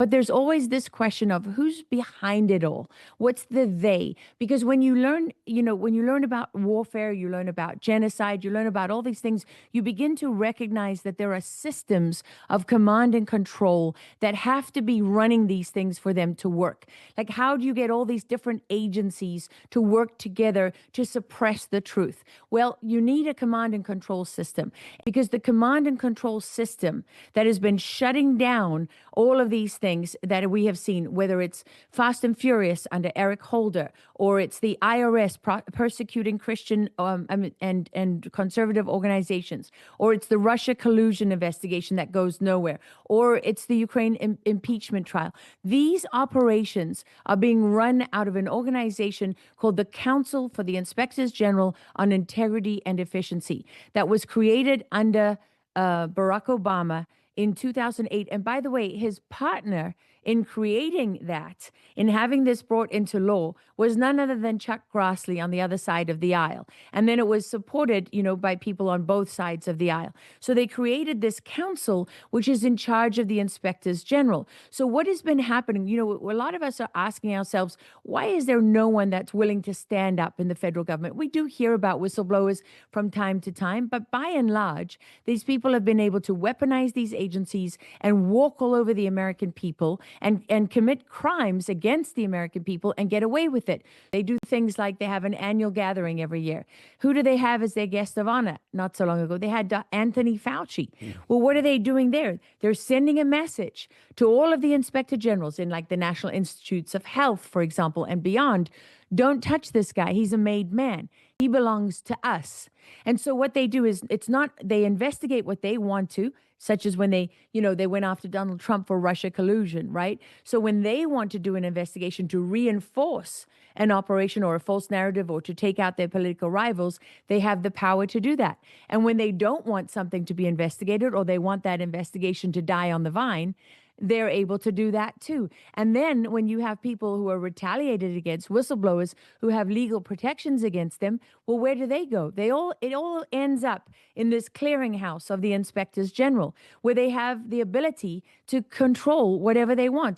But there's always this question of who's behind it all. What's the they? Because when you learn, when you learn about warfare, you learn about genocide, you learn about all these things, you begin to recognize that there are systems of command and control that have to be running these things for them to work. Like, how do you get all these different agencies to work together to suppress the truth? Well, you need a command and control system, because the command and control system that has been shutting down all of these things that we have seen, whether it's Fast and Furious under Eric Holder, or it's the IRS persecuting Christian and conservative organizations, or it's the Russia collusion investigation that goes nowhere, or it's the Ukraine impeachment trial. These operations are being run out of an organization called the Council for the Inspectors General on Integrity and Efficiency that was created under Barack Obama in 2008. And by the way, his partner in creating that, in having this brought into law, was none other than Chuck Grassley on the other side of the aisle. And then it was supported, by people on both sides of the aisle. So they created this council, which is in charge of the inspectors general. So what has been happening, a lot of us are asking ourselves, why is there no one that's willing to stand up in the federal government? We do hear about whistleblowers from time to time, but by and large, these people have been able to weaponize these agencies and walk all over the American people and commit crimes against the American people and get away with it. They do things like they have an annual gathering every year. Who do they have as their guest of honor? Not so long ago, they had Anthony Fauci. Well, what are they doing there? They're sending a message to all of the inspector generals in like the National Institutes of Health, for example, and beyond. Don't touch this guy. He's a made man. He belongs to us. And so what they do is they investigate what they want to, such as when they went after Donald Trump for Russia collusion, right? So when they want to do an investigation to reinforce an operation or a false narrative or to take out their political rivals, they have the power to do that. And when they don't want something to be investigated, or they want that investigation to die on the vine, they're able to do that too. And then when you have people who are retaliated against, whistleblowers who have legal protections against them, well, where do they go? It all ends up in this clearinghouse of the inspectors general, where they have the ability to control whatever they want.